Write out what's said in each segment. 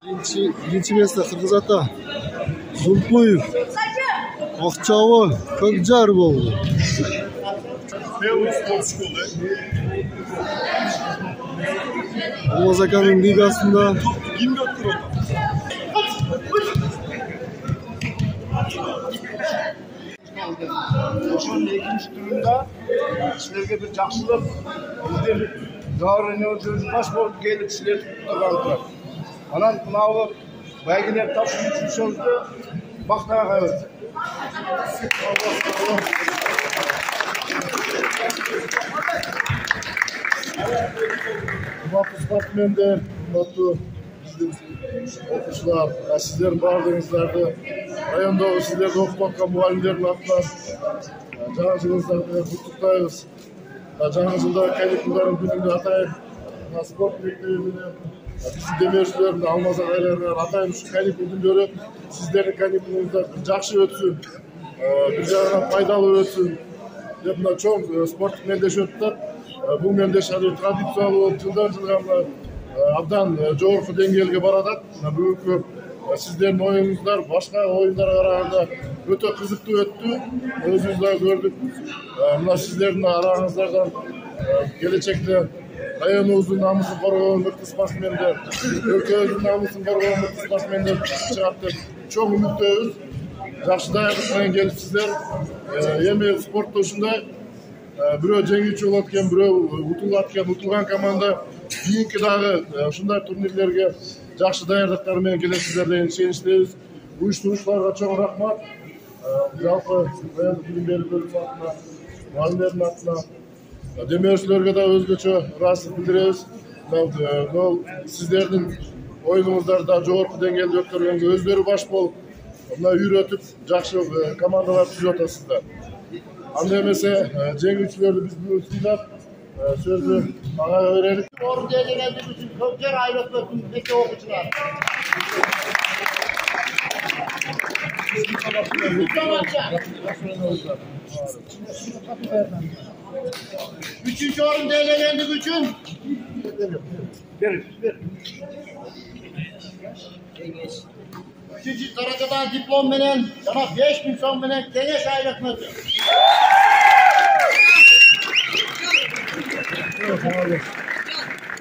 Birinci mesle Kırgız Ata, Zulpoyev, Akçaoy, Kökcar oldu. Olmaz Akan'ın ligasında Oşonun ikinci turunda sizlerge bir жақсылық біздер Дауыр өз бас болып келіп сіздер тұрғандар. Анан мынау бәйгелер тапсыру үшін сөзді бақтаға қайыр. Құрметті спортсмендер, құрметті оқушылар, сіздердің барлығыңыздарды райондағы сіздерді оқып жатқан мұғалімдердің атынан жаңа жылыңыздарды құттықтаймыз. Жаңа жылда каникулдардың күнінде атайын спорт мектебінен біздің демеушілердің алмаз ағайларына атайын үшін каникул күндері сіздердің каникулыңыздар жақсы өтсін, бір жағынан пайдалы өтсін деп мына чоң спорттық мендеш өтті. Бұл мендеш традициялы болып жылдан жылға абдан жоғарғы деңгейге барады. Бүгінгі сіздердің ойыныңыздар башқа ойындарға қарағанда өте қызықты өтті. Өзімізді көрдік. Мына сіздердің араңыздардан келешекте районымыздың намысын қорғаған мықты спортсмендер, өлкеміздің намысын қорғаған мықты спортсмендер шығады деп чоң үміттеміз. Жақсы даярлықпен келіпсіздер. Эми спортта ушундай бирөө жеңүүчү болот экен, бирөө утулат экен. Утулган команда кийинки дагы ушундай турнирлерге жақсы даярдыктар менен келесиздер деген ишеничтебиз. Уюштуруучуларга чоң рахмат. Жалпы райондук билим берүү бөлүмү атынан, мугалимдердин атынан, демеушілерге да өзгөчө ыраазычылык билдиребиз. Сиздердин оюнуңуздарда жогорку деңгээлде өткөргөнгө өздөрү баш болуп, мына үйрөтүп, жакшы командалар түзүп атасыздар. Анда эмесе жеңүүчүлөрдү биз бүгүн сыйлап, сөздү ага берелик. Орун дегенде үчүн Көкжар айлыктын мектеп окуучулар. Üçüncü orun değerlendik üçün. Üçüncü dereceden diplom menen, yana 5.000 son menen kengeş aylıkmızı.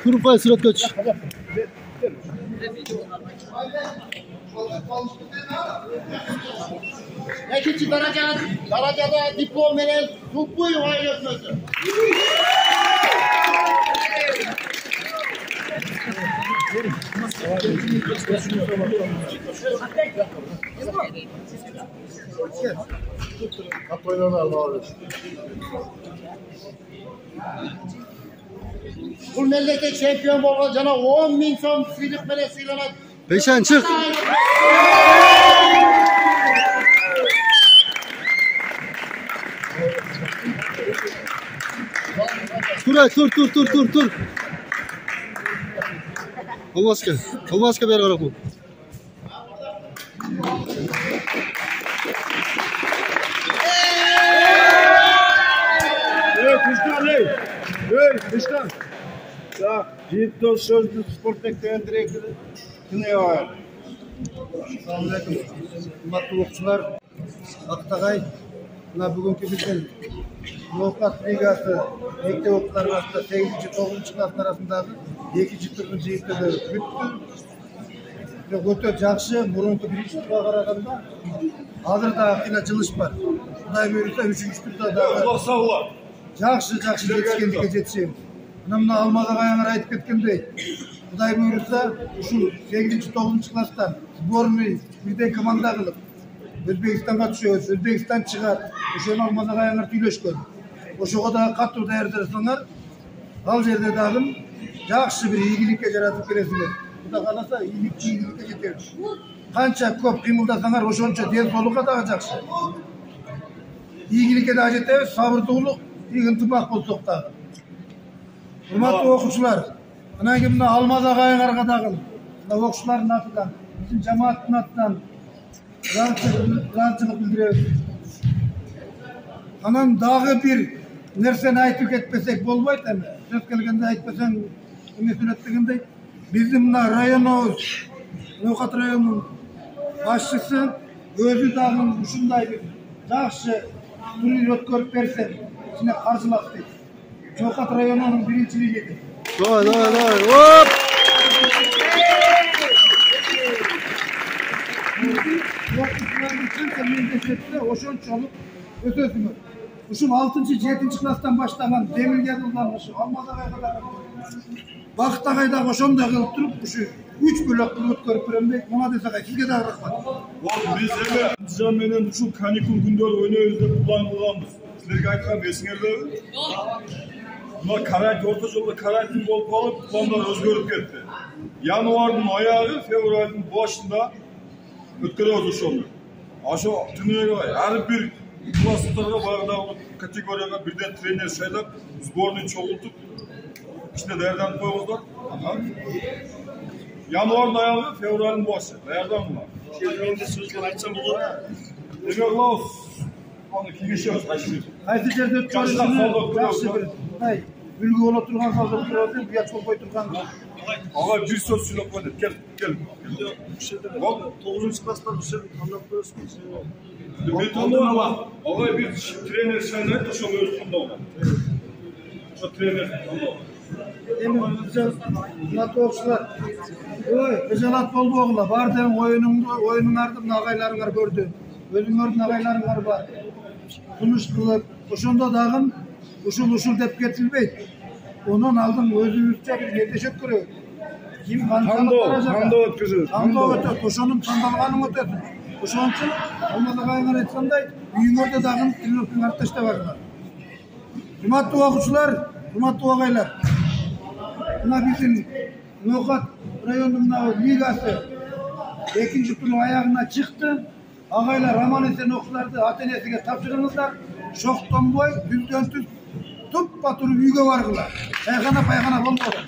Kurupay Sırat Koç. İkinci derecede diplom menen Zulpoyev aylıkmızı. Bu memleket şampiyon bolgan jana 10.000 so'm sıylık menen sıylanat. Beşen çık. Tur. Olmaz ki bir ara bu. Kıştan. Ya, Jitto sözlü sport mektebinin direktörü Kınaya var. Assalamualaikum. Hurmatlı оқушылар, Ақтағай, мына бүгінгі біздің Ноқат лигасы мектеп оқушылары арасында 8-9 класстар арасындағы екінші турдың жиынтығы бүтті. Өте жақсы, бұрынғы бірінші турға қарағанда қазір дағы қиына жылыш бар. Құдай бұйырса, үшінші турда дағы жақсы жетіскендікке жетісеміз. Мына Алмазаға аңыр айтып кеткендей, Құдай бұйырса, ұшыл 8-9 класстан сборный бірден команда қылып, Өзбекстанға түсеміз, Өзбекстан шығады, ошоны Алмазаға аңыр түйілешкен. Ошоға да қатты даярдырсаңар, ал жерде дағым жақсы бір игілікке жаратып келесіңер. Құда қаласа, игілікке жетеміз. Қанша көп қимылдасаңар, ошонша денсаулыққа дағы жақсы. Игілікке дағы жетеміз, сабырдуулық, ынтымақ болсақ дағы. Құрметті оқушылар, мына Алмаз ағайыңарға дағы, мына оқушылардың атынан, біздің жамааттың атынан разылық білдіреміз. Анан дағы бір нәрсені айтып кетпесек болмайды әме. Сөз келгенде айтпасаң, еме сөйлеттігіндей, біздің мына районымыз Nokat rayonunun başçısı özü dağın uşunday bir жақсы turnuir ötkөрüp berse içine karşılak deydi. Nokat rayonunun birinciliği dedi. Давай, давай, давай. Оп! Oşonçoluk ötesini. Uşun 6. 7. klastan başlagan Demirge kullanışı Almadağ'a kadar Baktağay'da oşonda kılıp durup uşu 3 bölük ötkörüp beremde ona desek sizge de rahmat. Biz hemen intizam menen uşul kanikul günдөр ойнойбуз деп план кылганбыз. Силерге айткам эсиңердеби? Мына карантин орто жолдо карантин болуп калып, пландар өзгөрүп кетти. Январдын аягы, февралдын башында өткөрөбүз ошону. Ошо түнөгө ар бир класстарга баягы категорияга бирден тренер шайлап, сборный чогултуп, ичине даярданып койгуздар. Январдын аягы, февралдын башы. Даярданыңар. Elimde sözler açsam olur. Demek Laos. Onu kişiyoruz kaçırıyor. Qaysi жерде өткөрүшүнү жакшы бир үлгү боло турган салда турат деп уят болбой турган. Ага bir söz söylep koydu. Gel. 9. класстан bir şey anlap koyuyorsunuz. Ben tanıyorum ama. Ага bir trener sayılır da şu ölçümde olur. Şu trener tanıyorum. Эми биз мына окуучулар ыжалат болду огула баардыгын оюнуңарды мына агайларыңар көрдү өзүңөрдүн агайларыңар бар сунуш кылып ошондо дагы ушул деп кетилбейт онун алдын өзүбүзчө бир кеңешет көрөбүз ким кандоо өтөт ошонун тандалганын өтөт ошон үчүн Алмадагайыңар айткандай үйүңөрдө дагы тренировкаңарды таштабаңар урматтуу окуучулар урматтуу агайлар Mına bizim Nokat rayonunun ligası 2. turun ayağına çıktı. Ağaylar Raman Esen okulardı Atenesine tapşırınızlar. Şoktan boy düzden tüp batırıp yüge vargılar. Paygana olmadı.